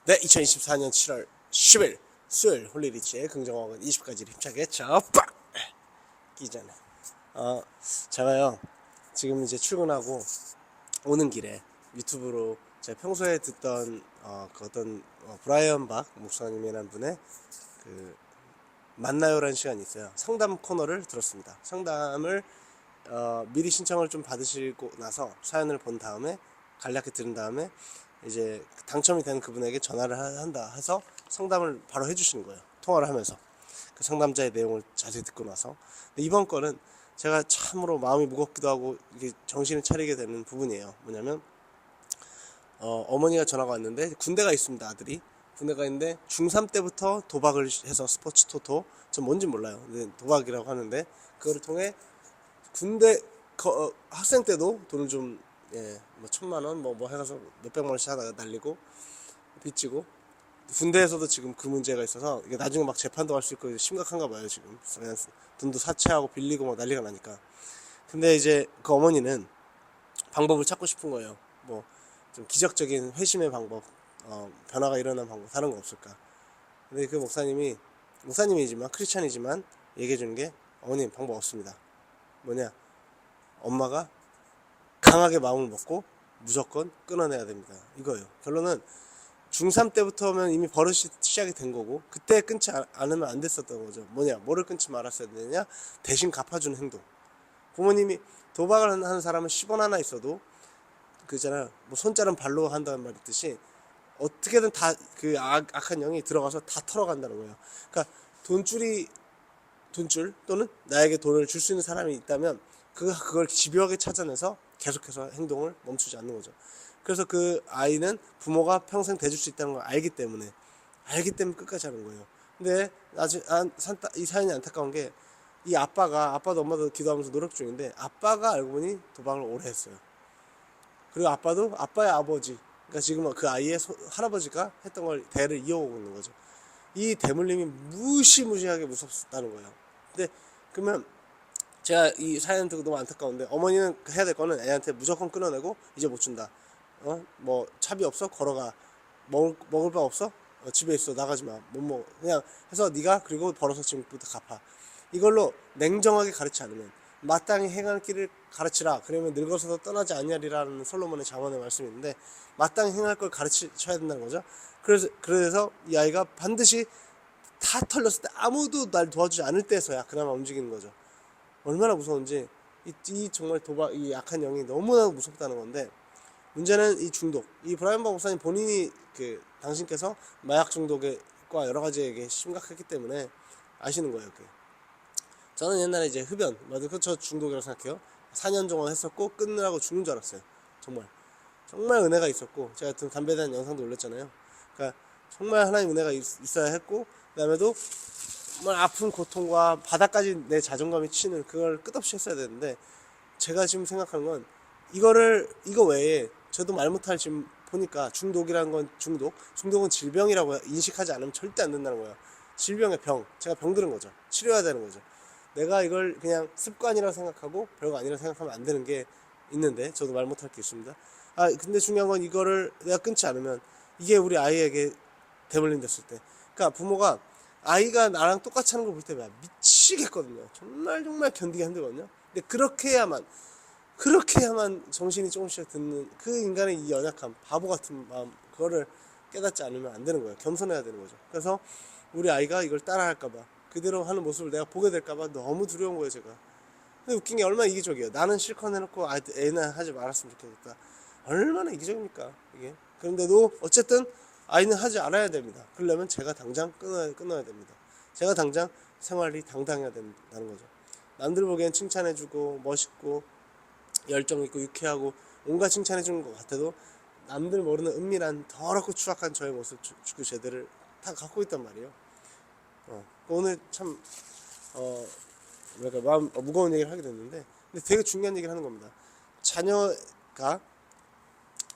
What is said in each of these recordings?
네, 2024년 7월 10일 수요일 홀리리치의 긍정어근 20가지를 힘차게 빡! 끼기 전에 제가요 지금 이제 출근하고 오는 길에 유튜브로 제가 평소에 듣던 그 어떤 브라이언 박 목사님이라는 분의 그 만나요라는 시간이 있어요. 상담 코너를 들었습니다. 상담을 미리 신청을 좀 받으시고 나서 사연을 본 다음에 간략히 들은 다음에 이제 당첨이 된 그분에게 전화를 한다 해서 상담을 바로 해주시는 거예요. 통화를 하면서 그 상담자의 내용을 자세히 듣고 나서. 근데 이번 건은 제가 참으로 마음이 무겁기도 하고 이게 정신을 차리게 되는 부분이에요. 뭐냐면 어머니가 전화가 왔는데 군대가 있습니다. 아들이 군대가 있는데 중3 때부터 도박을 해서 스포츠 토토, 전 뭔지 몰라요. 근데 도박이라고 하는데 그거를 통해 군대 학생 때도 돈을 좀 뭐 1,000만원 뭐 해가서 몇백만원씩 하다가 날리고 빚지고, 군대에서도 지금 그 문제가 있어서 이게 나중에 막 재판도 갈 수 있고 심각한가 봐요. 지금 그냥 돈도 사채하고 빌리고 막 난리가 나니까. 근데 이제 그 어머니는 방법을 찾고 싶은 거예요. 뭐 좀 기적적인 회심의 방법, 변화가 일어난 방법, 다른 거 없을까. 근데 그 목사님이지만 크리스찬이지만 얘기해 주는 게, 어머님 방법 없습니다. 뭐냐, 엄마가 강하게 마음을 먹고 무조건 끊어내야 됩니다. 이거예요. 결론은 중3 때부터면 이미 버릇이 시작이 된 거고, 그때 끊지 않으면 안 됐었던 거죠. 뭐냐, 뭐를 끊지 말았어야 되냐, 대신 갚아주는 행동. 부모님이 도박을 하는 사람은 10원 하나 있어도 그잖아요, 뭐 손자른 발로 한다는 말 있듯이 어떻게든 다 그 악한 영이 들어가서 다 털어간다는 거예요. 그러니까 돈줄 또는 나에게 돈을 줄 수 있는 사람이 있다면 그걸 집요하게 찾아내서 계속해서 행동을 멈추지 않는 거죠. 그래서 그 아이는 부모가 평생 대줄 수 있다는 걸 알기 때문에 끝까지 하는 거예요. 근데 아직 이 사연이 안타까운 게, 이 아빠도 엄마도 기도하면서 노력 중인데, 아빠가 알고 보니 도박을 오래 했어요. 그리고 아빠도 아빠의 아버지, 그러니까 지금 그 아이의 할아버지가 했던 걸 대를 이어오고 있는 거죠. 이 대물림이 무시무시하게 무섭다는 거예요. 근데 그러면 제가 이 사연 듣고 너무 안타까운데, 어머니는 해야 될 거는 애한테 무조건 끊어내고 이제 못 준다. 뭐 차비 없어? 걸어가. 먹을 밥 없어? 집에 있어. 나가지 마. 못 먹어. 그냥 해서 네가 그리고 벌어서 지금부터 갚아. 이걸로 냉정하게 가르치지 않으면, 마땅히 행할 길을 가르치라. 그러면 늙어서도 떠나지 아니하리라는 솔로몬의 잠언의 말씀이 있는데, 마땅히 행할 걸 가르쳐야 된다는 거죠. 그래서 이 아이가 반드시 다 털렸을 때, 아무도 날 도와주지 않을 때에서야 그나마 움직이는 거죠. 얼마나 무서운지. 이 정말 이 약한 영이 너무나 무섭다는 건데, 문제는 이 중독. 이 브라이언 박 목사님 본인이 당신께서 마약 중독과 여러 가지에게 심각했기 때문에 아시는 거예요. 저는 옛날에 이제 흡연, 저 중독이라고 생각해요. 4년 동안 했었고 끊느라고 죽는 줄 알았어요. 정말 은혜가 있었고, 제가 담배에 대한 영상도 올렸잖아요. 그러니까 정말 하나님 은혜가 있어야 했고, 그 다음에도 정말 아픈 고통과 바닥까지 내 자존감이 치는 그걸 끝없이 했어야 되는데, 제가 지금 생각하는 건 이거 외에 저도 말 못할 지금 보니까, 중독이라는 건 중독은 질병이라고 인식하지 않으면 절대 안 된다는 거예요. 질병의 제가 병들은 거죠. 치료해야 되는 거죠. 내가 이걸 그냥 습관이라고 생각하고 별거 아니라고 생각하면 안 되는 게 있는데, 저도 말 못할 게 있습니다. 근데 중요한 건, 이거를 내가 끊지 않으면 이게 우리 아이에게 대물림 됐을 때, 그러니까 부모가 아이가 나랑 똑같이 하는 걸 볼 때 미치겠거든요. 정말 견디기 힘들거든요. 근데 그렇게 해야만 정신이 조금씩 듣는 그 인간의 이 연약함, 바보 같은 마음, 그거를 깨닫지 않으면 안 되는 거예요. 겸손해야 되는 거죠. 그래서 우리 아이가 이걸 따라할까봐, 그대로 하는 모습을 내가 보게 될까봐 너무 두려운 거예요, 제가. 근데 웃긴 게 얼마나 이기적이에요. 나는 실컷 해놓고 애는 하지 말았으면 좋겠다. 얼마나 이기적입니까, 이게. 그런데도 어쨌든 아이는 하지 않아야 됩니다. 그러려면 제가 당장 끊어야 됩니다. 제가 당장 생활이 당당해야 된다는 거죠. 남들 보기엔 칭찬해주고 멋있고 열정있고 유쾌하고 온갖 칭찬해주는 것 같아도, 남들 모르는 은밀한 더럽고 추악한 저의 모습, 축구 제대를 다 갖고 있단 말이에요. 오늘 참 마음 무거운 얘기를 하게 됐는데, 근데 되게 중요한 얘기를 하는 겁니다. 자녀가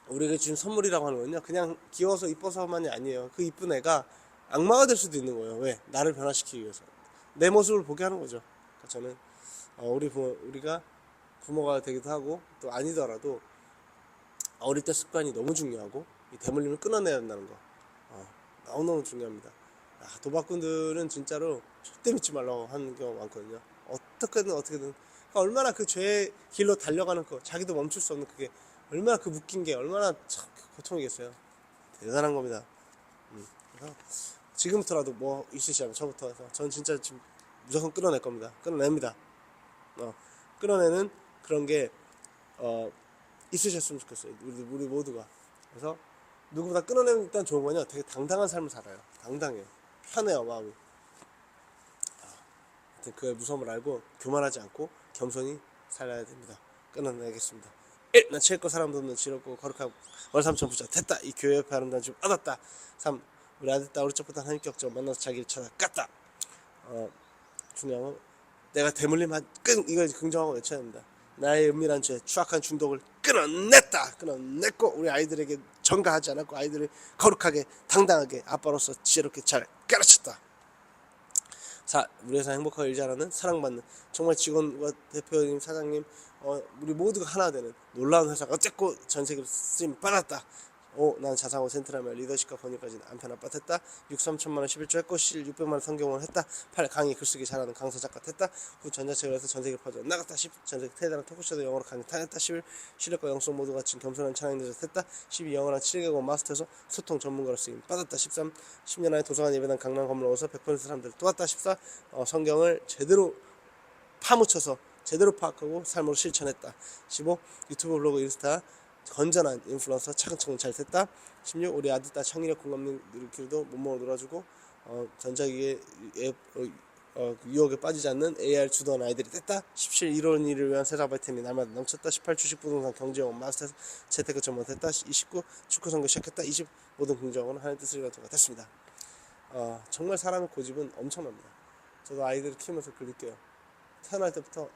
우리에게 준 선물이라고 하는 건요, 그냥 귀여워서 이뻐서만이 아니에요. 그 이쁜 애가 악마가 될 수도 있는 거예요. 왜? 나를 변화시키기 위해서, 내 모습을 보게 하는 거죠. 그러니까 저는 우리가 부모가 되기도 하고, 또 아니더라도 어릴 때 습관이 너무 중요하고, 이 대물림을 끊어내야 된다는 거. 너무너무 중요합니다. 도박꾼들은 진짜로 절대 믿지 말라고 하는 경우가 많거든요. 어떻게든 그러니까 얼마나 그 죄의 길로 달려가는 거, 자기도 멈출 수 없는 그게 얼마나 그 묶인 게 얼마나 참 고통이겠어요. 대단한 겁니다. 그래서 지금부터라도 뭐 있으시면 저부터 해서 전 진짜 지금 무조건 끌어낼 겁니다. 끌어냅니다. 끌어내는 그런 게 있으셨으면 좋겠어요. 우리 모두가. 그래서 누구보다 끌어내면 일단 좋은 거냐, 되게 당당한 삶을 살아요. 당당해요. 편해요, 마음이. 하여튼 그 무서움을 알고 교만하지 않고 겸손히 살아야 됩니다. 끊어내겠습니다. 1. 난 채권 사람도 없는 지럽고 거룩한 월삼천 부자 됐다. 이 교회 옆에 아름다운 집 얻었다. 3. 우리 아들 딸 어릴 적부터 하나님께 걱정 만나서 자기를 찾아 깠다. 중요한 건 내가 대물림한 이거 긍정하고 외쳐야 합니다. 나의 은밀한 죄, 추악한 중독을 끊어냈다. 끊어냈고 우리 아이들에게 전가하지 않았고 아이들을 거룩하게 당당하게 아빠로서 지혜롭게 잘 가르쳤다. 4. 우리 회사 행복하게 일 잘하는 사랑받는 정말 직원과 대표님 사장님 우리 모두가 하나 되는 놀라운 회사가 어쨌고 전세계로 쓰임 받았다. 5. 난 자상하고 센트라며 리더십과 번역까지 남편 아빠 했다. 6. 3천만원 11조 했고 7. 600만원 성경을 했다. 8. 강의 글쓰기 잘하는 강사 작가 했다. 9. 전자책을 해서 전세계로 퍼져 나갔다. 10. 전세계 대단한 토크쇼도 영어로 강의 당했다. 11. 실력과 영성 모두 갖춘 겸손한 찬양 인도자 했다. 12. 영어랑 7개국 마스터에서 소통 전문가로 쓰임 받았다. 13. 10년 안에 도서관 예배당 강남 건물 오서 100% 사람들을 도왔다. 14. 성경을 제대로 파묻혀서 제대로 파악하고 삶으로 실천했다. 15. 유튜브 블로그 인스타 건전한 인플루언서 차근차근 잘 됐다. 16. 우리 아들 딸 창의력 공감력 일으키기도 못먹어 놀아주고 전자기기에 유혹에 빠지지 않는 AR 주도한 아이들이 됐다. 17. 이런 일을 위한 세상 바이템이 날마다 넘쳤다. 18. 주식 부동산 경제원 마스터 재테크 전문했다. 29. 축구 선교 시작했다. 20. 모든 긍정은 하나님 뜻을 이루어가 됐습니다. 정말 사람의 고집은 엄청납니다. 저도 아이들을 키우면서 그걸 느껴요. 태어날 때부터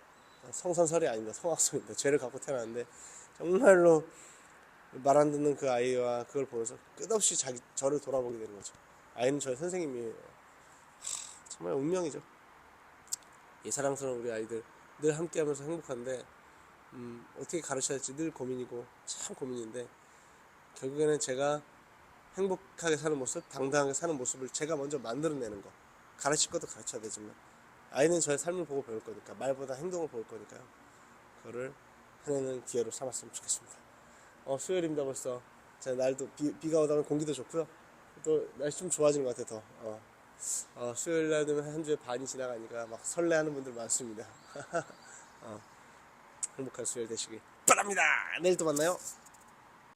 성선설이 아닙니다. 성악설입니다. 죄를 갖고 태어났는데 정말로 말 안 듣는 그 아이와 그걸 보면서 끝없이 저를 돌아보게 되는 거죠. 아이는 저의 선생님이에요. 정말 운명이죠. 이 사랑스러운 우리 아이들 늘 함께하면서 행복한데 어떻게 가르쳐야 할지 늘 고민이고 참 고민인데 결국에는 제가 행복하게 사는 모습, 당당하게 사는 모습을 제가 먼저 만들어내는 거. 가르칠 것도 가르쳐야 되지만 아이는 저의 삶을 보고 배울 거니까 말보다 행동을 볼 거니까요. 그거를 해내는 기회로 삼았으면 좋겠습니다. 수요일입니다 벌써. 제 날도 비가 오다 보면 공기도 좋고요. 또 날씨 좀 좋아지는 것 같아요. 더. 수요일 날 되면 한 주의 반이 지나가니까 막 설레하는 분들 많습니다. 행복한 수요일 되시길 바랍니다. 내일 또 만나요.